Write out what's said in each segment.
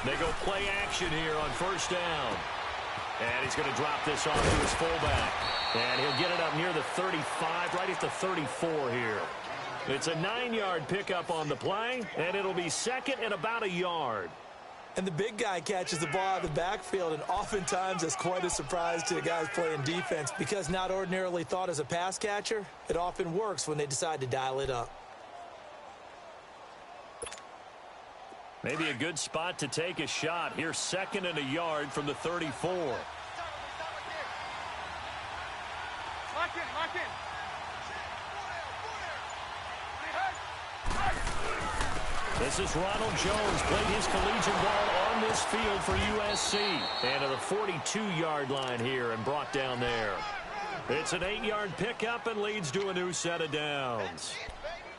They go play action here on first down. And he's going to drop this off to his fullback. And he'll get it up near the 35, right at the 34 here. It's a 9-yard pickup on the play, and it'll be second and about a yard. And the big guy catches the ball out of the backfield, and oftentimes it's quite a surprise to the guys playing defense because not ordinarily thought as a pass catcher, it often works when they decide to dial it up. Maybe a good spot to take a shot. Here's second and a yard from the 34. Lock in. This is Ronald Jones, played his collegiate ball on this field for USC. And to the 42-yard line here and brought down there. It's an 8-yard pickup and leads to a new set of downs.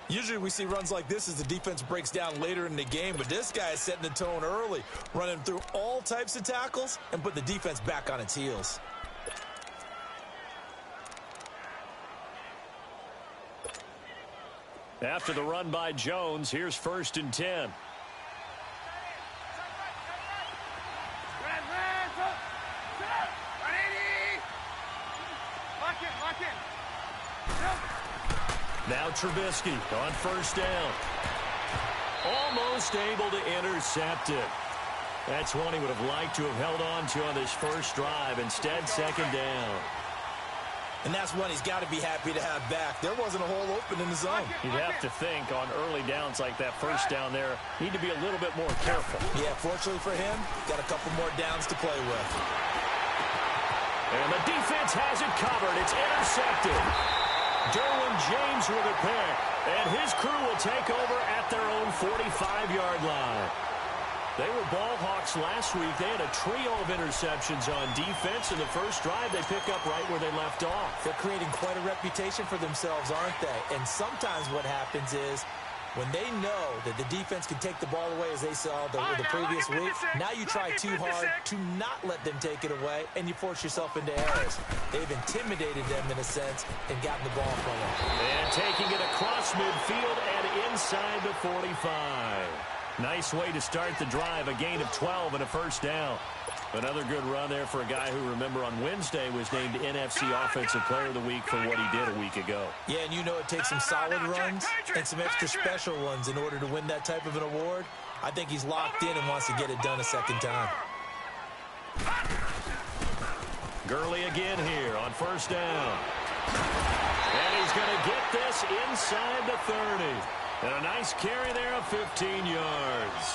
Usually we see runs like this as the defense breaks down later in the game, but this guy is setting the tone early, running through all types of tackles and put the defense back on its heels. After the run by Jones, here's first and 10. Now Trubisky on first down. Almost able to intercept it. That's one he would have liked to have held on to on this first drive. Instead, second down. And that's one he's got to be happy to have back. There wasn't a hole open in the zone. You'd have to think on early downs like that first down there, need to be a little bit more careful. Yeah, fortunately for him, got a couple more downs to play with. And the defense has it covered. It's intercepted. Derwin James with a pick. And his crew will take over at their own 45-yard line. They were ball hawks last week. They had a trio of interceptions on defense. In the first drive, they pick up right where they left off. They're creating quite a reputation for themselves, aren't they? And sometimes what happens is when they know that the defense can take the ball away, as they saw the previous week, now you try too hard to not let them take it away, and you force yourself into errors. They've intimidated them in a sense and gotten the ball from them. And taking it across midfield and inside the 45. Nice way to start the drive, a gain of 12 and a first down. Another good run there for a guy who, remember, on Wednesday was named NFC Offensive Player of the Week for what he did a week ago. Yeah, and you know it takes some solid runs and some extra special ones in order to win that type of an award. I think he's locked in and wants to get it done a second time. Gurley again here on first down. And he's going to get this inside the 30. And a nice carry there of 15 yards.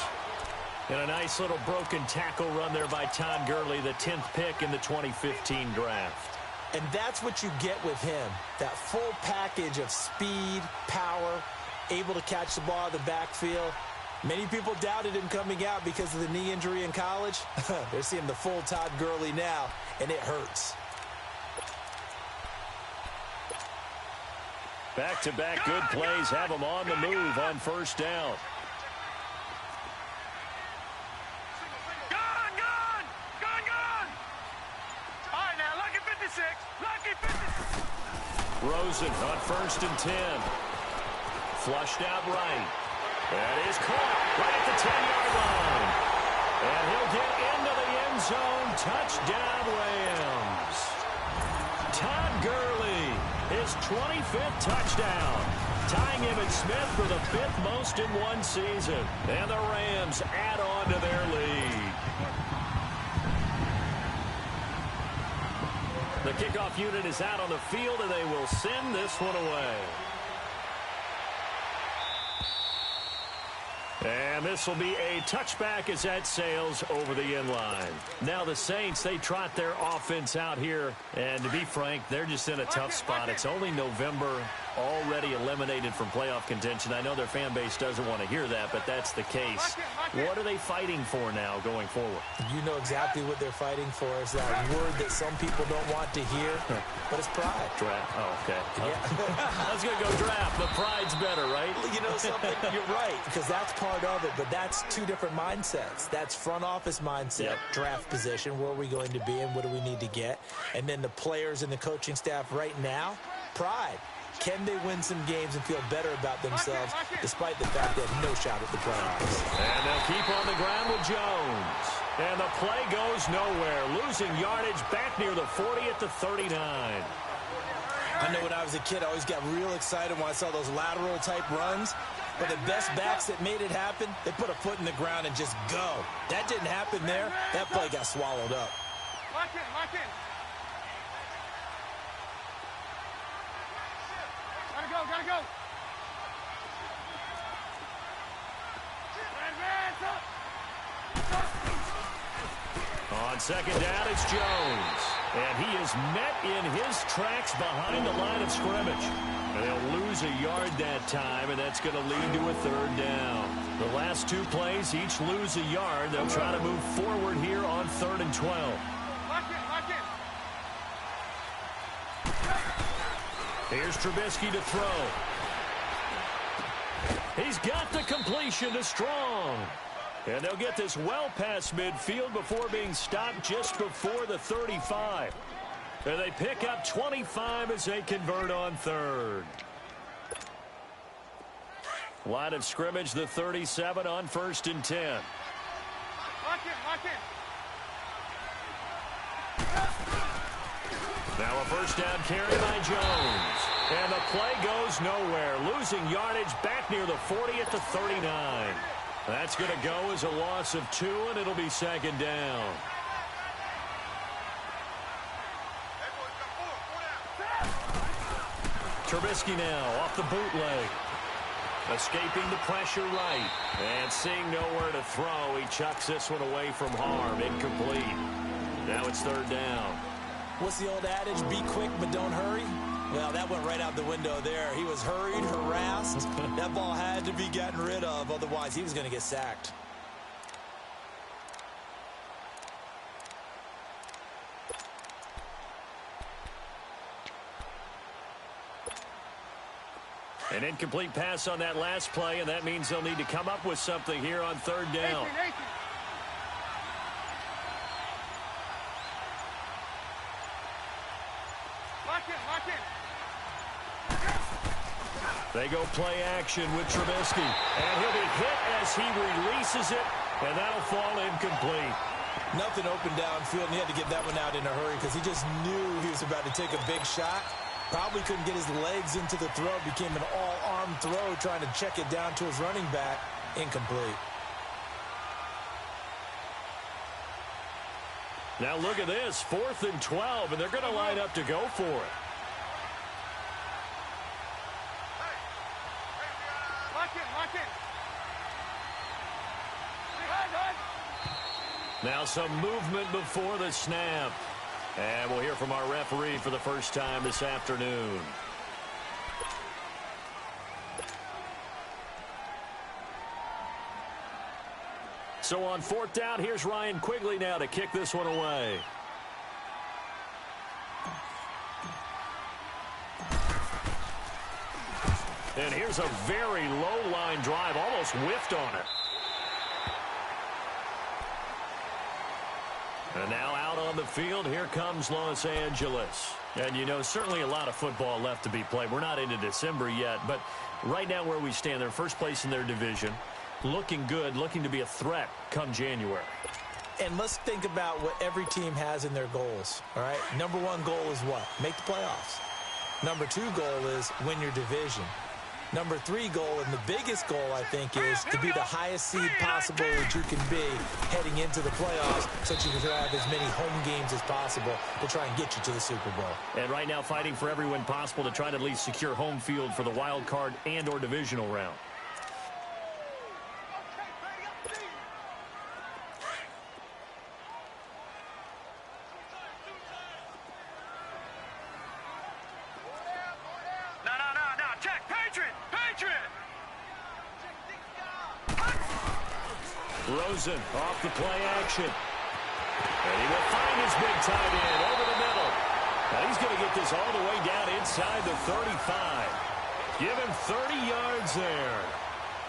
And a nice little broken tackle run there by Todd Gurley, the 10th pick in the 2015 draft. And that's what you get with him, that full package of speed, power, able to catch the ball in the backfield. Many people doubted him coming out because of the knee injury in college. They're seeing the full Todd Gurley now, and it hurts. Back-to-back good plays have him on the move on first down. Rosen on first and 10. Flushed out right. That is caught right at the 10-yard line. And he'll get into the end zone. Touchdown, Rams. Todd Gurley, his 25th touchdown. Tying him and Smith for the 5th most in one season. And the Rams add on to their lead. The kickoff unit is out on the field, and they will send this one away. And this will be a touchback as that sails over the end line. Now the Saints, they trot their offense out here. And to be frank, they're just in a tough spot. It's only November, already eliminated from playoff contention. I know their fan base doesn't want to hear that, but that's the case. What are they fighting for now going forward? You know exactly what they're fighting for. Is that word that some people don't want to hear, but it's pride. Draft. Oh, okay. Yeah. I was going to go draft, but pride's better, right? You know something? You're right, because that's part of it, but that's two different mindsets. That's front office mindset, draft position, where are we going to be and what do we need to get? And then the players and the coaching staff right now, pride. Can they win some games and feel better about themselves despite the fact they have no shot at the playoffs? And they'll keep on the ground with Jones. Jones. And the play goes nowhere. Losing yardage back near the 40 at the 39. I know when I was a kid, I always got real excited when I saw those lateral-type runs. But the best backs that made it happen, they put a foot in the ground and just go. That didn't happen there. That play got swallowed up. Lock in, lock in. Gotta go, gotta go. On second down, it's Jones. And he is met in his tracks behind the line of scrimmage. And they'll lose a yard that time, and that's going to lead to a third down. The last two plays, each lose a yard. They'll try to move forward here on 3rd and 12. Lock in, lock in. Here's Trubisky to throw. He's got the completion to Strong. And they'll get this well past midfield before being stopped just before the 35. And they pick up 25 as they convert on 3rd. Line of scrimmage, the 37 on 1st and 10. Lock in, lock in. Now a first down carry by Jones. And the play goes nowhere. Losing yardage back near the 40 at the 39. That's going to go as a loss of 2, and it'll be 2nd down. Trubisky now off the bootleg. Escaping the pressure right. And seeing nowhere to throw, he chucks this one away from harm. Incomplete. Now it's 3rd down. What's the old adage? Be quick, but don't hurry. Well, that went right out the window there. He was hurried, harassed. That ball had to be gotten rid of. Otherwise, he was going to get sacked. An incomplete pass on that last play, and that means they'll need to come up with something here on 3rd down. Lock in, lock in. They go play action with Trubisky. And he'll be hit as he releases it, and that'll fall incomplete. Nothing open downfield, and he had to get that one out in a hurry because he just knew he was about to take a big shot. Probably couldn't get his legs into the throw. Became an all-arm throw trying to check it down to his running back. Incomplete. Now look at this. 4th and 12, and they're going to line up to go for it. Lock in, lock in. Now some movement before the snap. And we'll hear from our referee for the first time this afternoon. So on 4th down, here's Ryan Quigley now to kick this one away. And here's a very low line drive, almost whiffed on it. And now out on the field, here comes Los Angeles. And, you know, certainly a lot of football left to be played. We're not into December yet, but right now where we stand, they're first place in their division. Looking good, looking to be a threat come January. And let's think about what every team has in their goals, all right? Number 1 goal is what? Make the playoffs. Number 2 goal is win your division. Number 3 goal, and the biggest goal, I think, is to be the highest seed possible that you can be heading into the playoffs so that you can have as many home games as possible to try and get you to the Super Bowl. And right now fighting for every win possible to try to at least secure home field for the wild card and or divisional round. Rosen off the play action. And he will find his big tight end over the middle. And he's going to get this all the way down inside the 35. Give him 30 yards there.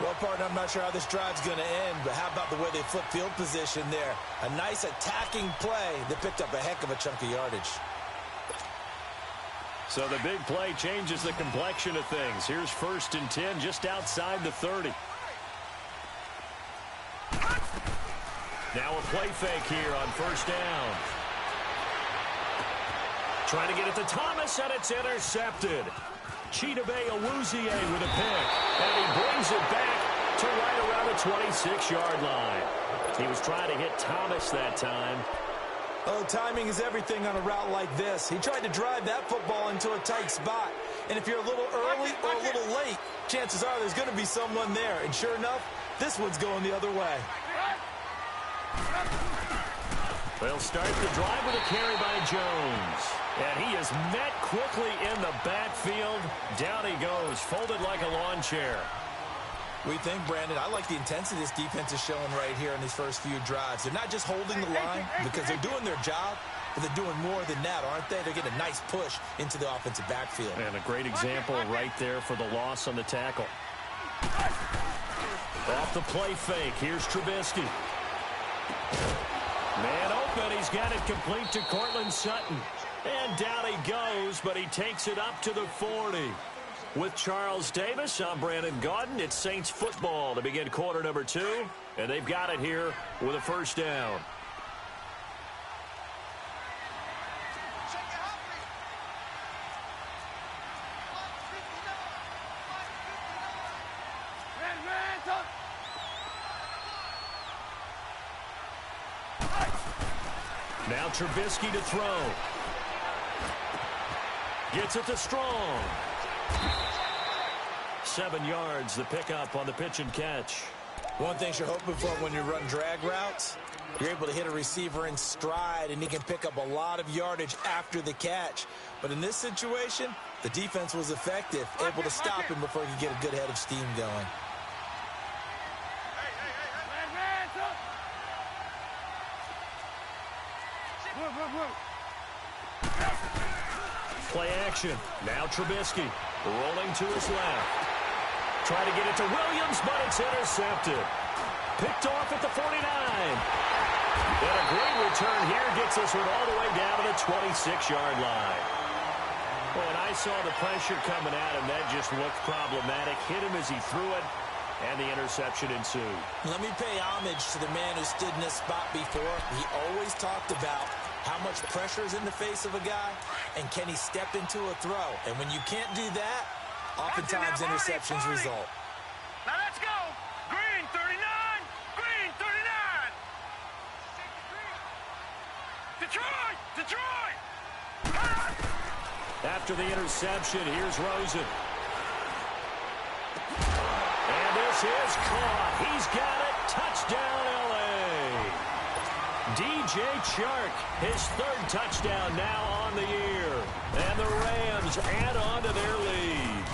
Well, partner, I'm not sure how this drive's going to end, but how about the way they flip field position there? A nice attacking play that picked up a heck of a chunk of yardage. So the big play changes the complexion of things. Here's 1st and 10 just outside the 30. Now a play fake here on first down. Trying to get it to Thomas, and it's intercepted. Chidobe Awuzie with a pick, and he brings it back to right around the 26-yard line. He was trying to hit Thomas that time. Oh, timing is everything on a route like this. He tried to drive that football into a tight spot. And if you're a little early or a little late, chances are there's going to be someone there. And sure enough, this one's going the other way. They'll start the drive with a carry by Jones. And he is met quickly in the backfield. Down he goes, folded like a lawn chair. We think, Brandon, I like the intensity this defense is showing right here in these first few drives. They're not just holding the line because they're doing their job, but they're doing more than that, aren't they? They're getting a nice push into the offensive backfield. And a great example right there for the loss on the tackle. Off the play fake, here's Trubisky. Man open, he's got it complete to Cortland Sutton. And down he goes, but he takes it up to the 40. With Charles Davis, I'm Brandon Gaudin. It's Saints football to begin quarter number 2. And they've got it here with a first down. Now Trubisky to throw. Gets it to Strong. 7 yards, the pickup on the pitch and catch. One thing you're hoping for when you run drag routes, you're able to hit a receiver in stride, and he can pick up a lot of yardage after the catch. But in this situation, the defense was effective, able to stop him before he could get a good head of steam going. Play action. Now Trubisky rolling to his left. Try to get it to Williams, but it's intercepted. Picked off at the 49. And a great return here gets us all the way down to the 26-yard line. Well, and I saw the pressure coming at him. That just looked problematic. Hit him as he threw it, and the interception ensued. Let me pay homage to the man who stood in this spot before. He always talked about how much pressure is in the face of a guy, and can he step into a throw? And when you can't do that, oftentimes interceptions result. Now let's go. Green 39. Green 39. Detroit. Detroit. After the interception, here's Rosen. And this is caught. He's got it. Touchdown, L.A. DJ Chark, his 3rd touchdown now on the year. And the Rams add on to their lead.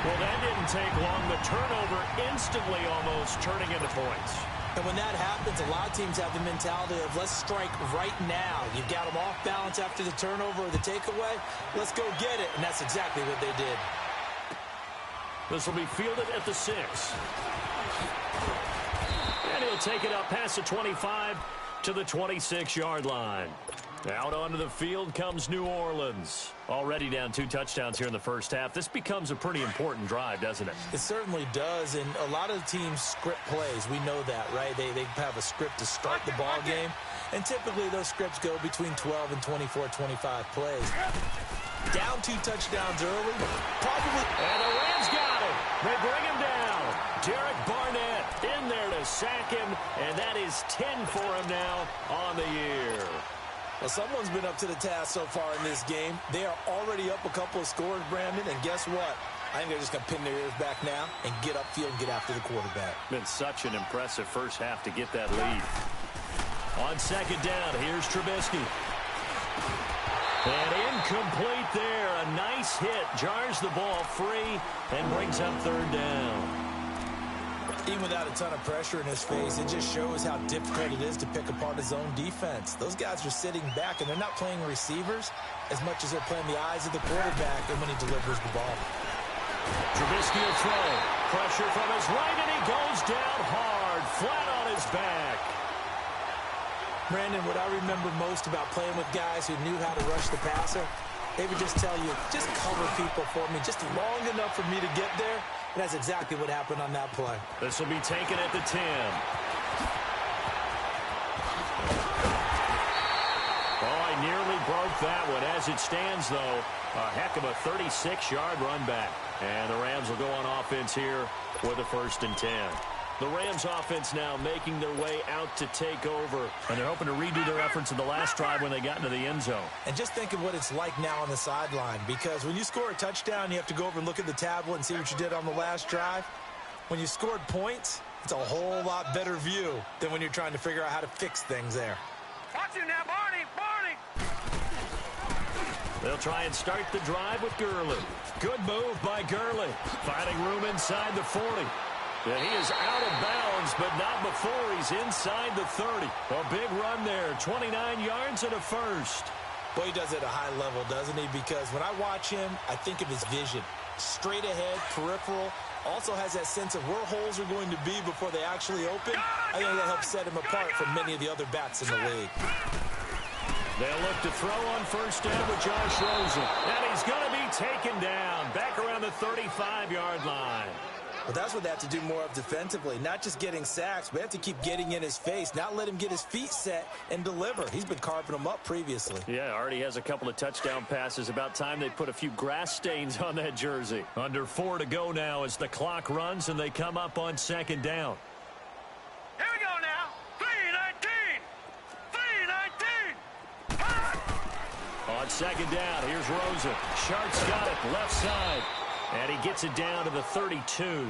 Well, that didn't take long. The turnover instantly almost turning into points. And when that happens, a lot of teams have the mentality of let's strike right now. You've got them off balance after the turnover or the takeaway. Let's go get it. And that's exactly what they did. This will be fielded at the 6. And he'll take it up past the 25 to the 26-yard line. Out onto the field comes New Orleans. Already down 2 touchdowns here in the first half. This becomes a pretty important drive, doesn't it? It certainly does, and a lot of teams script plays. We know that, right? They have a script to start the ball game, and typically those scripts go between 12 and 24, 25 plays. Down 2 touchdowns early, probably. And the Rams got him. They bring him down. Derek Barnett in there to sack him, and that is 10 for him now on the year. Well, someone's been up to the task so far in this game. They are already up a couple of scores, Brandon, and guess what? I think they're just going to pin their ears back now and get upfield and get after the quarterback. Been such an impressive first half to get that lead. On 2nd down, here's Trubisky. And incomplete there. A nice hit. Jars the ball free and brings up 3rd down. Even without a ton of pressure in his face, it just shows how difficult it is to pick apart his own defense. Those guys are sitting back, and they're not playing receivers as much as they're playing the eyes of the quarterback and when he delivers the ball. Trubisky will throw. Pressure from his right, and he goes down hard, flat on his back. Brandon, what I remember most about playing with guys who knew how to rush the passer, they would just tell you, just cover people for me, just long enough for me to get there. And that's exactly what happened on that play. This will be taken at the 10. broke that one. As it stands, though, a heck of a 36-yard run back. And the Rams will go on offense here with a 1st and 10. The Rams offense now making their way out to take over. And they're hoping to redo their efforts in the last drive when they got into the end zone. And just think of what it's like now on the sideline, because when you score a touchdown, you have to go over and look at the tablet and see what you did on the last drive. When you scored points, it's a whole lot better view than when you're trying to figure out how to fix things there. Watch him now, Barney! They'll try and start the drive with Gurley. Good move by Gurley. Finding room inside the 40. And he is out of bounds, but not before he's inside the 30. A big run there, 29 yards and a 1st. Boy, he does it at a high level, doesn't he? Because when I watch him, I think of his vision. Straight ahead, peripheral. Also has that sense of where holes are going to be before they actually open. I think that helps set him apart from many of the other backs in the league. They'll look to throw on 1st down with Josh Rosen. And he's going to be taken down back around the 35-yard line. Well, that's what they have to do more of defensively. Not just getting sacks, but they have to keep getting in his face. Not let him get his feet set and deliver. He's been carving them up previously. Yeah, already has a couple of touchdown passes. About time they put a few grass stains on that jersey. Under 4 to go now as the clock runs and they come up on 2nd down. Here we go now. 3-19. 3-19. On 2nd down, here's Rosen. Sharp's got it, left side. And he gets it down to the 32.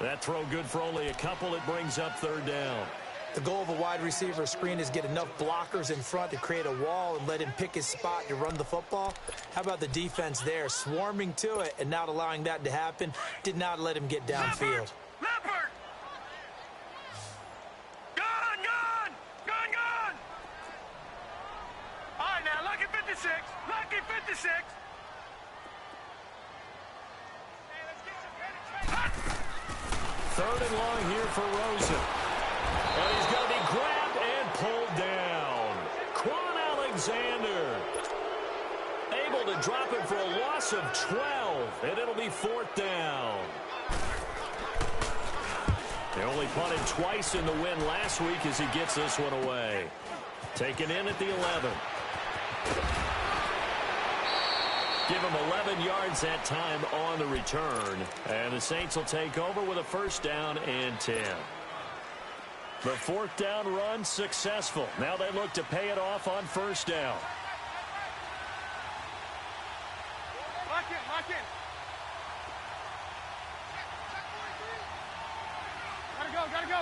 That throw good for only a couple. It brings up 3rd down. The goal of a wide receiver screen is get enough blockers in front to create a wall and let him pick his spot to run the football. How about the defense there, swarming to it and not allowing that to happen? Did not let him get downfield. Leopard! Gone! All right, now, lucky 56. Lucky 56. 3rd and long here for Rosen. And he's going to be grabbed and pulled down. Quan Alexander able to drop him for a loss of 12. And it'll be 4th down. They only punted twice in the win last week as he gets this one away. Taken in at the 11. Give him 11 yards that time on the return. And the Saints will take over with a 1st down and 10. The 4th down run successful. Now they look to pay it off on 1st down. Lock in. Gotta go.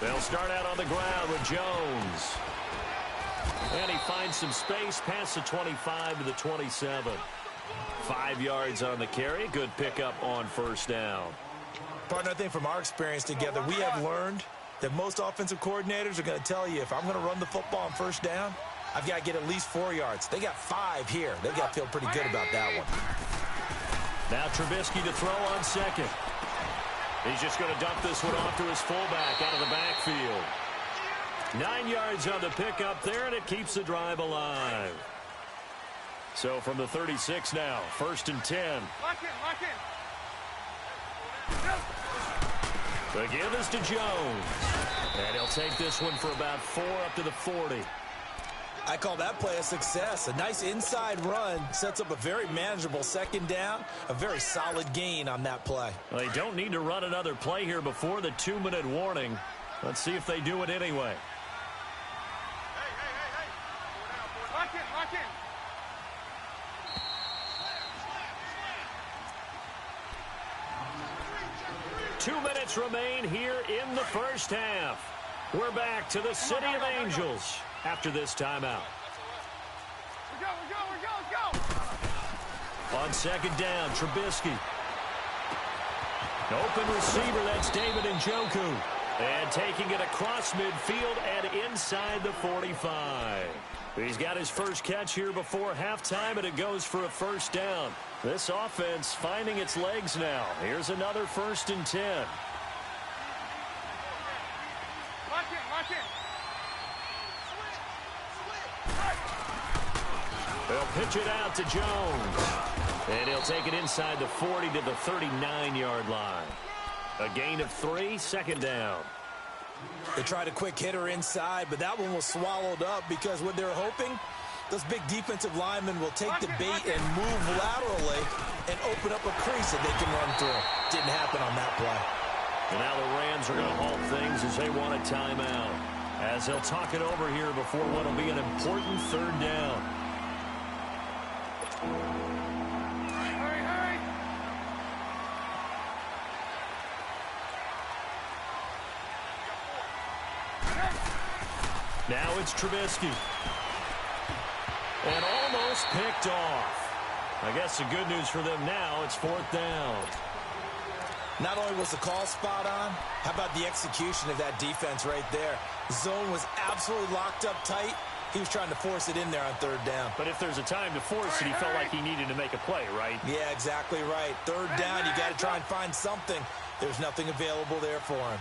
They'll start out on the ground with Jones. And he finds some space past the 25 to the 27. 5 yards on the carry. Good pickup on 1st down. Partner, I think from our experience together, we have learned that most offensive coordinators are going to tell you, if I'm going to run the football on 1st down, I've got to get at least 4 yards. They got 5 here. They've got to feel pretty good about that one. Now Trubisky to throw on 2nd. He's just going to dump this one off to his fullback out of the backfield. 9 yards on the pickup there, and it keeps the drive alive. So from the 36 now, 1st and 10. Lock in. The give is to Jones. And he'll take this one for about 4 up to the 40. I call that play a success. A nice inside run sets up a very manageable 2nd down. A very solid gain on that play. Well, they don't need to run another play here before the 2-minute warning. Let's see if they do it anyway. Lock in. 2 minutes remain here in the 1st half. We're back to the City of Angels after this timeout. We go. On 2nd down, Trubisky. Open receiver, that's David Njoku. And taking it across midfield and inside the 45. He's got his first catch here before halftime, and it goes for a 1st down. This offense finding its legs now. Here's another 1st and 10. Lock in. They'll pitch it out to Jones. And he'll take it inside the 40 to the 39-yard line. A gain of 3, second down. They tried a quick hitter inside, but that one was swallowed up because what they're hoping, those big defensive linemen will take the bait and move laterally and open up a crease that they can run through. Didn't happen on that play. And now the Rams are going to halt things as they want a timeout, as they'll talk it over here before what will be an important third down. Now it's Trubisky. And almost picked off. I guess the good news for them now, it's fourth down. Not only was the call spot on, how about the execution of that defense right there? The zone was absolutely locked up tight. He was trying to force it in there on third down. But if there's a time to force it, he felt like he needed to make a play, right? Yeah, exactly right. Third down, you got to try and find something. There's nothing available there for him.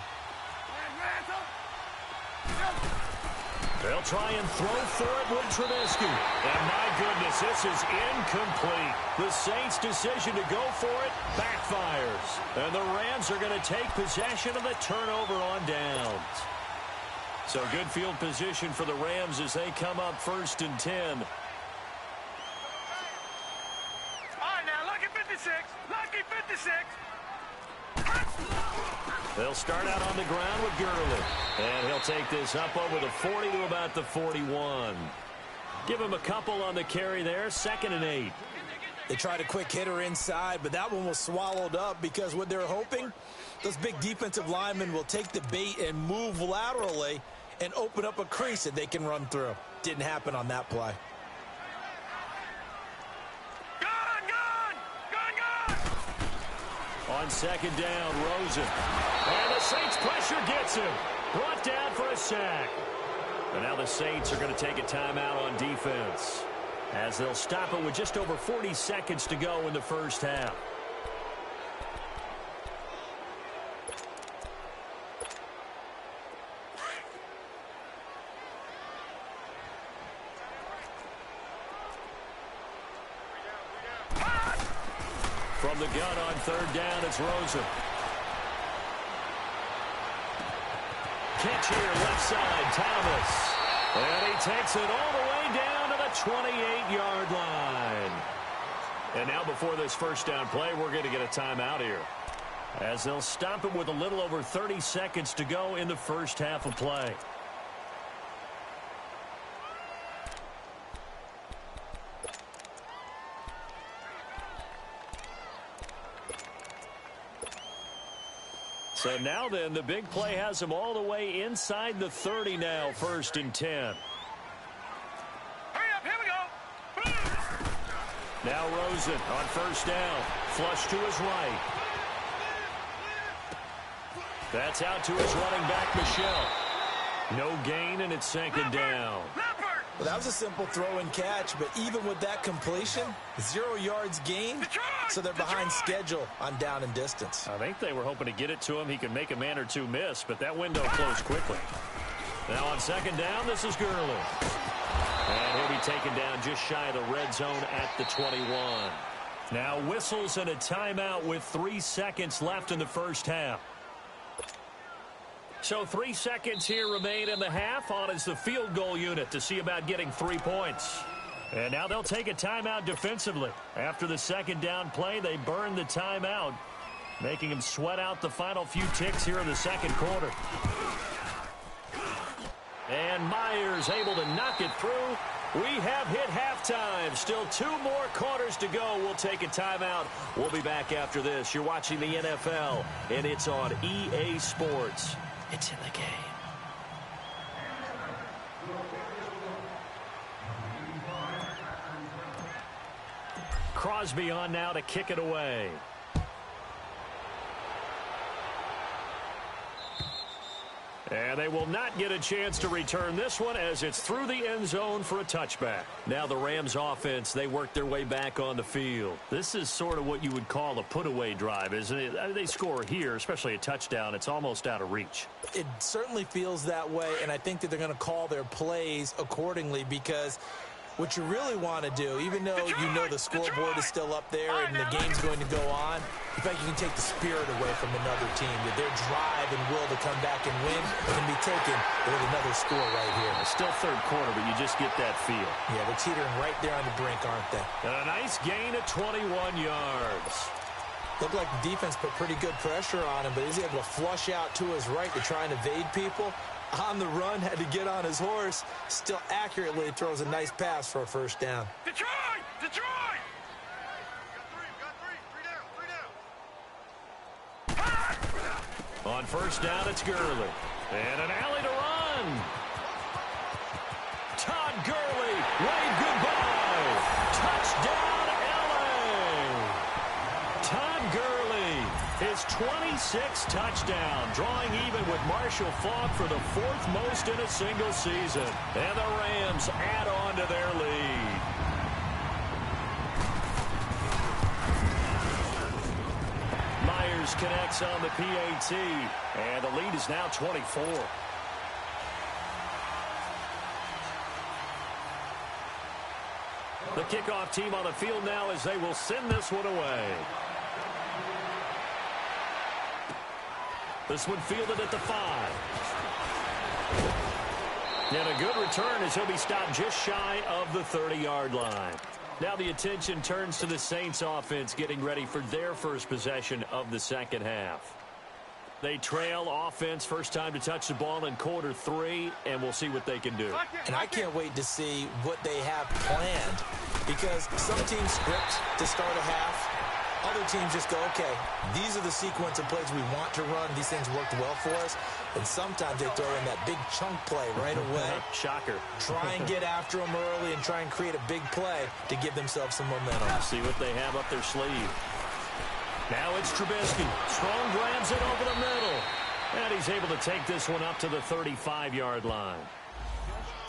They'll try and throw for it with Trubisky. And my goodness, this is incomplete. The Saints' decision to go for it backfires. And the Rams are going to take possession of the turnover on downs. So good field position for the Rams as they come up 1st and 10. All right, now, lucky 56. Lucky 56. They'll start out on the ground with Gurley. And he'll take this up over the 40 to about the 41. Give him a couple on the carry there, 2nd and 8. They tried a quick hitter inside, but that one was swallowed up because what they're hoping, those big defensive linemen will take the bait and move laterally and open up a crease that they can run through. Didn't happen on that play. On 2nd down, Rosen. And the Saints pressure gets him. Brought down for a sack. And now the Saints are going to take a timeout on defense, as they'll stop it with just over 40 seconds to go in the first half. From the gun on 3rd down, it's Rosen. Catch here, left side, Thomas. And he takes it all the way down to the 28-yard line. And now before this first down play, we're going to get a timeout here, as they'll stop it with a little over 30 seconds to go in the first half of play. So now then, the big play has him all the way inside the 30 now, 1st and 10. Hurry up, here we go. Now Rosen on 1st down. Flush to his right. That's out to his running back, Michelle. No gain, and it's 2nd down. Well, that was a simple throw and catch, but even with that completion, 0 yards gained, so they're behind schedule on down and distance. I think they were hoping to get it to him. He could make a man or two miss, but that window closed quickly. Now on 2nd down, this is Gurley. And he'll be taken down just shy of the red zone at the 21. Now whistles and a timeout with 3 seconds left in the first half. So 3 seconds here remain in the half. On is the field goal unit to see about getting 3 points. And now they'll take a timeout defensively. After the 2nd down play, they burn the timeout, making them sweat out the final few ticks here in the 2nd quarter. And Myers able to knock it through. We have hit halftime. Still 2 more quarters to go. We'll take a timeout. We'll be back after this. You're watching the NFL, and it's on EA Sports. It's in the game. Crosby on now to kick it away. And they will not get a chance to return this one, as it's through the end zone for a touchback. Now the Rams offense, they work their way back on the field. This is sort of what you would call a put-away drive, isn't it? They score here, especially a touchdown. It's almost out of reach. It certainly feels that way, and I think that they're going to call their plays accordingly, because What you really want to do, even though you know the scoreboard is still up there and the game's going to go on, in fact, you can take the spirit away from another team, that their drive and will to come back and win can be taken with another score right here. It's still third quarter, but you just get that feel. Yeah, they're teetering right there on the brink, aren't they? And a nice gain of 21 yards. Looked like the defense put pretty good pressure on him, but he's able to flush out to his right to try and evade people. On the run, had to get on his horse. Still accurately throws a nice pass for a first down. Detroit! Detroit! On first down, it's Gurley. And an alley to run. Todd Gurley, wave goodbye. Touchdown, L.A. Todd Gurley, his 26th touchdown, drawing even with Marshall Faulk for the fourth most in a single season. And the Rams add on to their lead. Myers connects on the PAT, and the lead is now 24. The kickoff team on the field now as they will send this one away. This one fielded at the 5. And a good return as he'll be stopped just shy of the 30-yard line. Now the attention turns to the Saints offense getting ready for their first possession of the second half. They trail offense, first time to touch the ball in quarter 3, and we'll see what they can do. And I can't wait to see what they have planned, because some teams script to start a half. Other teams just go, okay, these are the sequence of plays we want to run. These things worked well for us. And sometimes they throw in that big chunk play right away. Shocker. Try and get after them early and try and create a big play to give themselves some momentum. See what they have up their sleeve. Now it's Trubisky. Strong grabs it over the middle. And he's able to take this one up to the 35-yard line.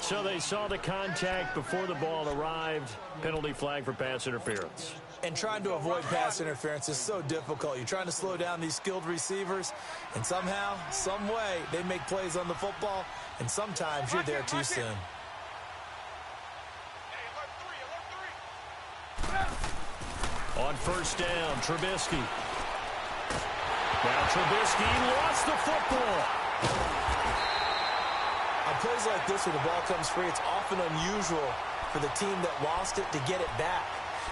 So they saw the contact before the ball arrived. Penalty flag for pass interference. And trying to avoid pass interference is so difficult. You're trying to slow down these skilled receivers, and somehow, some way, they make plays on the football, and sometimes you're there too soon. On first down, Trubisky. Now Trubisky lost the football. On plays like this where the ball comes free, it's often unusual for the team that lost it to get it back,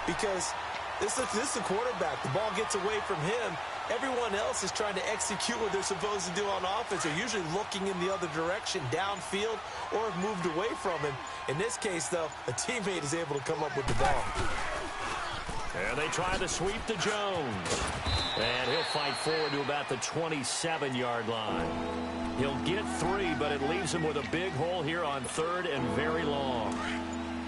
because this is the quarterback. The ball gets away from him. Everyone else is trying to execute what they're supposed to do on offense. They're usually looking in the other direction, downfield, or have moved away from him. In this case, though, a teammate is able to come up with the ball. And they try to sweep to Jones. And he'll fight forward to about the 27-yard line. He'll get 3, but it leaves him with a big hole here on third and very long.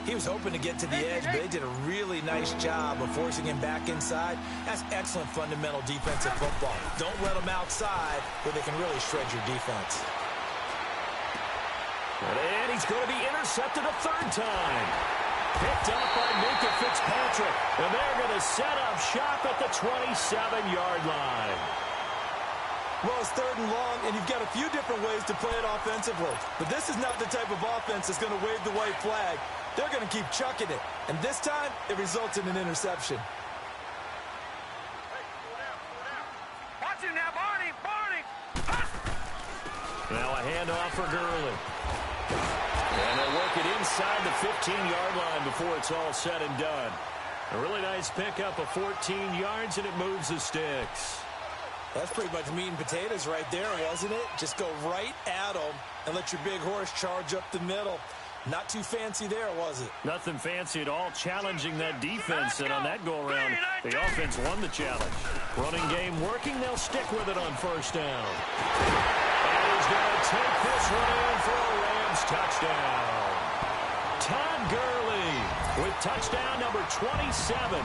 He was hoping to get to the edge, but they did a really nice job of forcing him back inside. That's excellent fundamental defensive football. Don't let them outside where they can really shred your defense. And he's going to be intercepted a third time. Picked up by Minka Fitzpatrick. And they're going to set up shop at the 27-yard line. Well, it's third and long, and you've got a few different ways to play it offensively. But this is not the type of offense that's going to wave the white flag. They're going to keep chucking it. And this time, it results in an interception. Watch him now, Barney! Barney! Now a handoff for Gurley. And they'll work it inside the 15-yard line before it's all said and done. A really nice pickup of 14 yards, and it moves the sticks. That's pretty much meat and potatoes right there, wasn't it? Just go right at them and let your big horse charge up the middle. Not too fancy there, was it? Nothing fancy at all, challenging that defense. And on that go-around, the offense won the challenge. Running game working, they'll stick with it on first down. And he's going to take this one in for a Rams touchdown. Todd Gurley with touchdown number 27.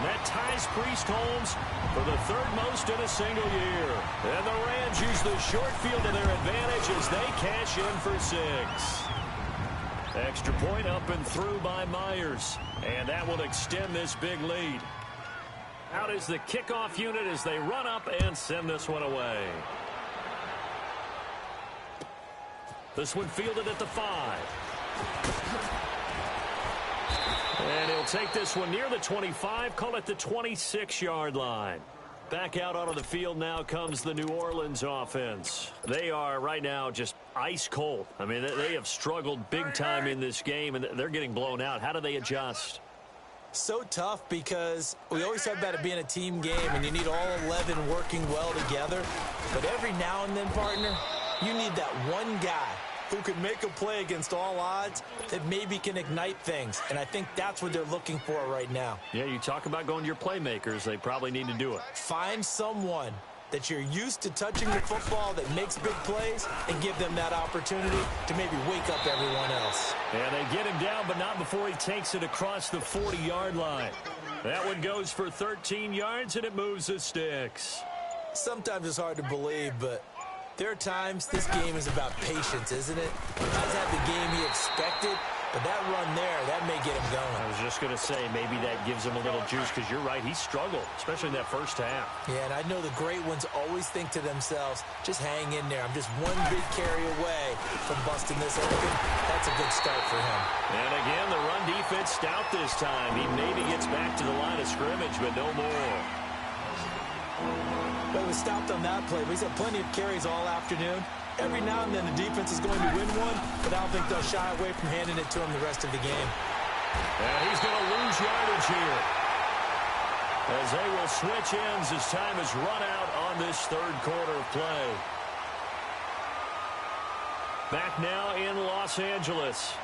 That ties Priest Holmes for the third most in a single year. And the Rams use the short field to their advantage as they cash in for 6. Extra point up and through by Myers. And that will extend this big lead. Out is the kickoff unit as they run up and send this one away. This one fielded at the 5. And he'll take this one near the 25, call it the 26-yard line. Back out onto the field now comes the New Orleans offense. They are right now just ice cold. I mean, they have struggled big time in this game, and they're getting blown out. How do they adjust? So tough because we always talk about it being a team game, and you need all 11 working well together. But every now and then, partner, you need that one guy who can make a play against all odds that maybe can ignite things. And I think that's what they're looking for right now. Yeah, you talk about going to your playmakers. They probably need to do it. Find someone that you're used to touching the football that makes big plays and give them that opportunity to maybe wake up everyone else. And they get him down, but not before he takes it across the 40-yard line. That one goes for 13 yards, and it moves the sticks. Sometimes it's hard to believe, but there are times this game is about patience, isn't it? He hasn't had the game he expected, but that run there, that may get him going. I was just going to say, maybe that gives him a little juice, because you're right, he struggled, especially in that first half. Yeah, and I know the great ones always think to themselves, just hang in there. I'm just one big carry away from busting this open. That's a good start for him. And again, the run defense stout this time. He maybe gets back to the line of scrimmage, but no more. But he was stopped on that play, but he's had plenty of carries all afternoon. Every now and then the defense is going to win one, but I don't think they'll shy away from handing it to him the rest of the game. And he's going to lose yardage here, as they will switch ends as time is run out on this third quarter of play. Back now in Los Angeles.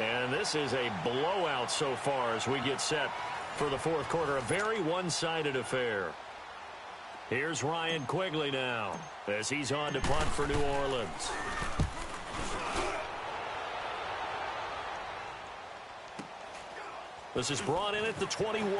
And this is a blowout so far as we get set for the fourth quarter. A very one-sided affair. Here's Ryan Quigley now as he's on to punt for New Orleans. This is brought in at the 21.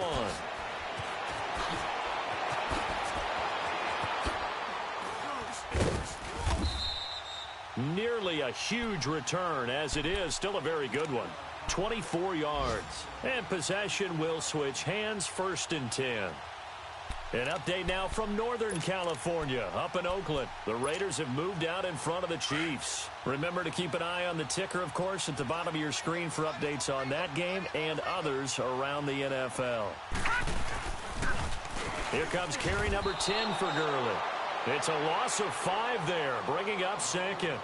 Nearly a huge return, as it is still a very good one. 24 yards. And possession will switch hands, 1st and 10. An update now from Northern California, up in Oakland. The Raiders have moved out in front of the Chiefs. Remember to keep an eye on the ticker, of course, at the bottom of your screen for updates on that game and others around the NFL. Here comes carry number 10 for Gurley. It's a loss of 5 there, bringing up 2nd.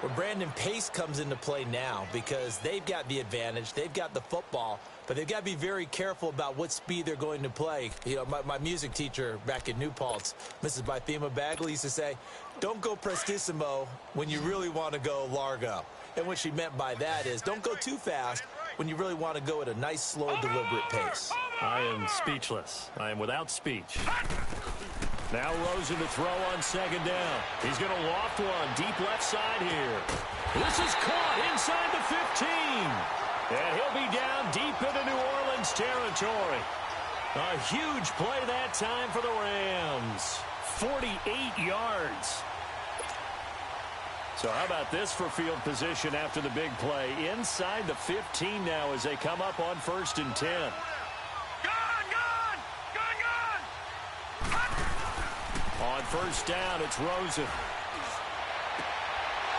Well, Brandon, pace comes into play now because they've got the advantage. They've got the football, but they've got to be very careful about what speed they're going to play. You know, my music teacher back in New Paltz, Mrs. Bythema Bagley, used to say, don't go prestissimo when you really want to go largo. And what she meant by that is don't go too fast when you really want to go at a nice, slow, deliberate pace. I am speechless. I am without speech. Now Rosen to throw on 2nd down. He's going to loft one deep left side here. This is caught inside the 15. And he'll be down deep into New Orleans territory. A huge play that time for the Rams. 48 yards. So how about this for field position after the big play? Inside the 15 now as they come up on 1st and 10. On 1st down, it's Rosen.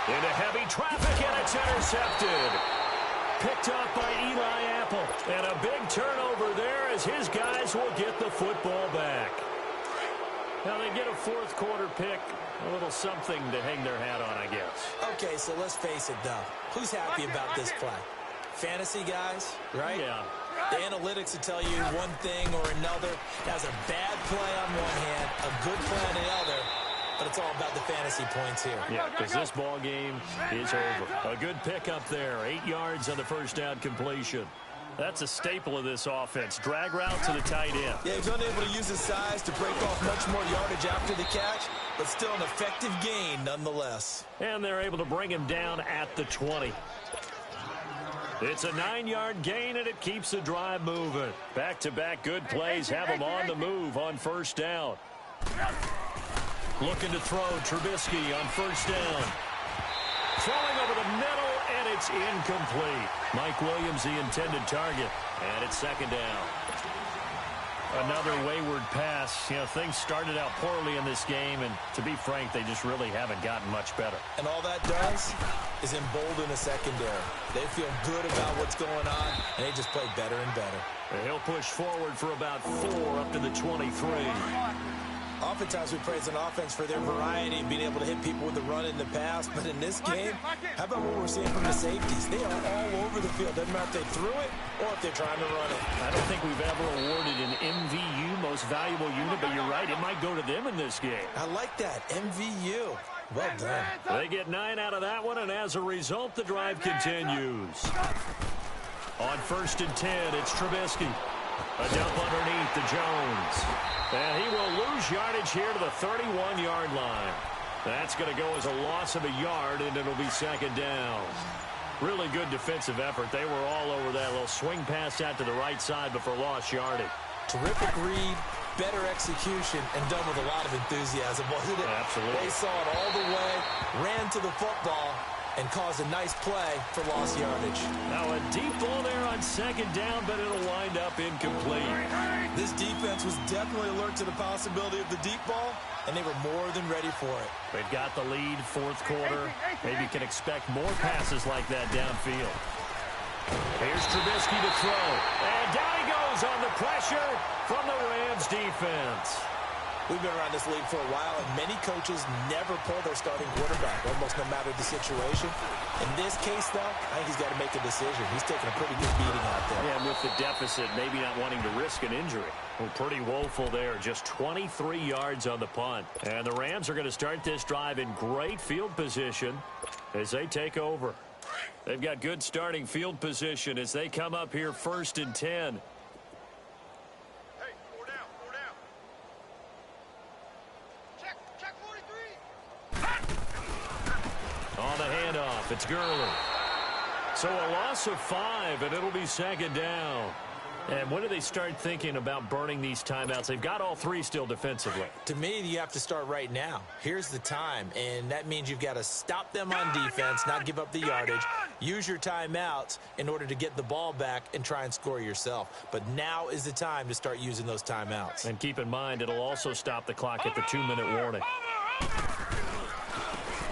Into heavy traffic, and it's intercepted. Picked up by Eli Apple. And a big turnover there as his guys will get the football back. Now they get a 4th quarter pick. A little something to hang their hat on, I guess. Okay, so let's face it, though. Who's happy about this play? Fantasy guys, right? Yeah. The analytics will tell you one thing or another. That's a bad play on one hand, a good play on the other, but it's all about the fantasy points here. Yeah, because this ball game is over. A good pickup there. 8 yards on the 1st down completion. That's a staple of this offense. Drag route to the tight end. Yeah, he's unable to use his size to break off much more yardage after the catch, but still an effective gain nonetheless. And they're able to bring him down at the 20. It's a 9-yard gain, and it keeps the drive moving. Back-to-back good plays have him on the move on 1st down. Looking to throw, Trubisky on 1st down. Throwing over the middle, and it's incomplete. Mike Williams, the intended target, and it's 2nd down. Another wayward pass. You know, things started out poorly in this game, and to be frank, they just really haven't gotten much better. And all that does is embolden the secondary. They feel good about what's going on, and they just play better and better. And he'll push forward for about 4 up to the 23. Oftentimes we praise an offense for their variety, being able to hit people with the run in the pass. But in this game, how about what we're seeing from the safeties? They are all over the field. Doesn't matter if they threw it or if they're trying to run it. I don't think we've ever awarded an MVU, most valuable unit, but you're right, it might go to them in this game. I like that, MVU. Well done. They get 9 out of that one, and as a result, the drive continues. On 1st and 10, it's Trubisky. A dump underneath to Jones. And he will lose yardage here to the 31-yard line. That's going to go as a loss of a yard, and it'll be 2nd down. Really good defensive effort. They were all over that little swing pass out to the right side before lost yardage. Terrific read, better execution, and done with a lot of enthusiasm, wasn't it? Absolutely. They saw it all the way, ran to the football, and caused a nice play for lost yardage. Now a deep ball there on 2nd down, but it'll wind up incomplete. This defense was definitely alert to the possibility of the deep ball, and they were more than ready for it. They've got the lead, 4th quarter. Maybe you can expect more passes like that downfield. Here's Trubisky to throw. And down he goes on the pressure from the Rams defense. We've been around this league for a while, and many coaches never pull their starting quarterback, almost no matter the situation. In this case, though, I think he's got to make a decision. He's taking a pretty good beating out there. Yeah, and with the deficit, maybe not wanting to risk an injury. Well, pretty woeful there. Just 23 yards on the punt. And the Rams are going to start this drive in great field position as they take over. They've got good starting field position as they come up here 1st and 10. On the handoff, it's Gurley. So a loss of 5, and it'll be 2nd down. And when do they start thinking about burning these timeouts? They've got all 3 still defensively. To me, you have to start right now. Here's the time, and that means you've got to stop them on defense, not give up the yardage. Use your timeouts in order to get the ball back and try and score yourself. But now is the time to start using those timeouts. And keep in mind, it'll also stop the clock at the 2-minute warning.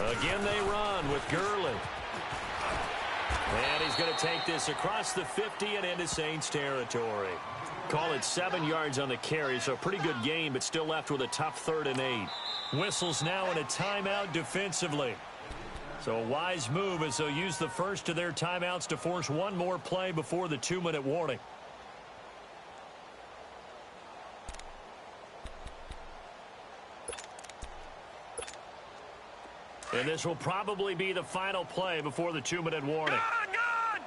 Again, they run with Gurley. And he's going to take this across the 50 and into Saints territory. Call it 7 yards on the carry, so a pretty good game, but still left with a tough 3rd and 8. Whistles now in a timeout defensively. So a wise move as they'll use the first of their timeouts to force one more play before the 2-minute warning. And this will probably be the final play before the 2-minute warning. Gone!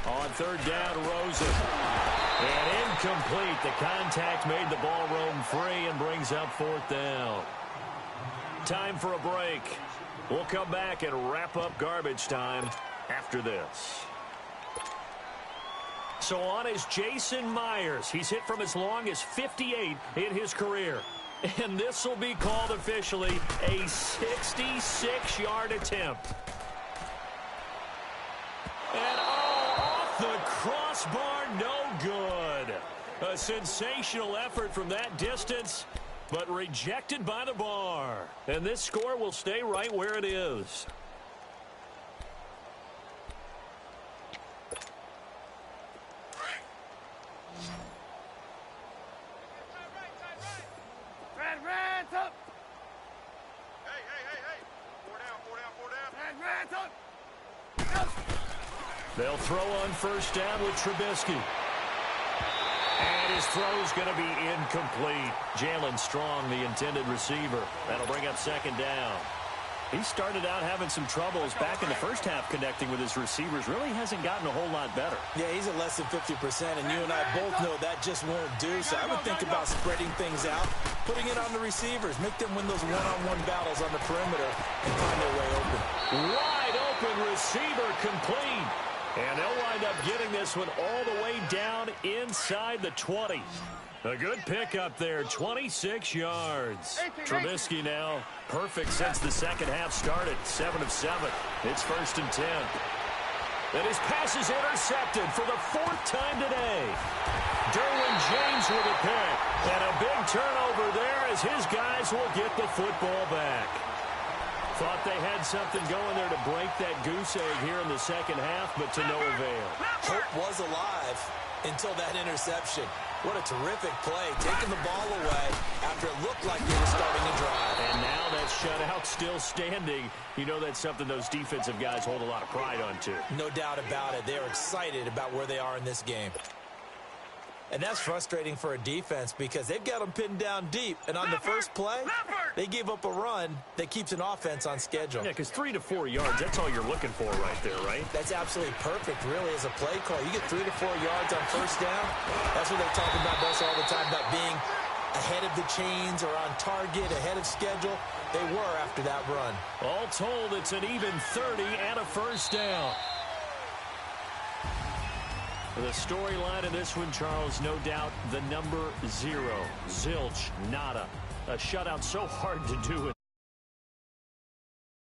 On 3rd down, Rosen. And incomplete. The contact made the ball roam free and brings up 4th down. Time for a break. We'll come back and wrap up garbage time after this. So on is Jason Myers. He's hit from as long as 58 in his career. And this will be called officially a 66-yard attempt. And off the crossbar, no good. A sensational effort from that distance, but rejected by the bar. And this score will stay right where it is. They'll throw on 1st down with Trubisky. And his throw's going to be incomplete. Jalen Strong, the intended receiver. That'll bring up 2nd down. He started out having some troubles back in the first half connecting with his receivers. Really hasn't gotten a whole lot better. Yeah, he's at less than 50%, and you and I both know that just won't do. So I would think about spreading things out, putting it on the receivers, make them win those one-on-one battles on the perimeter, and find their way open. Wide open receiver complete. And they'll wind up getting this one all the way down inside the 20. A good pickup there, 26 yards. Trubisky now perfect since the second half started, 7 of 7. It's 1st and 10. And his pass is intercepted for the 4th time today. Derwin James with a pick. And a big turnover there as his guys will get the football back. Thought they had something going there to break that goose egg here in the second half, but to no avail. Hope was alive until that interception. What a terrific play, taking the ball away after it looked like they were starting to drive. And now that shutout still standing. You know that's something those defensive guys hold a lot of pride on, too. No doubt about it. They're excited about where they are in this game. And that's frustrating for a defense because they've got them pinned down deep. And on the first play, they give up a run that keeps an offense on schedule. Yeah, because 3 to 4 yards, that's all you're looking for right there, right? That's absolutely perfect, really, as a play call. You get 3 to 4 yards on first down. That's what they talk about us all the time, about being ahead of the chains or on target, ahead of schedule. They were after that run. All told, it's an even 30 and a first down. The storyline of this one, Charles, no doubt the number 0. Zilch, nada. A shutout so hard to do in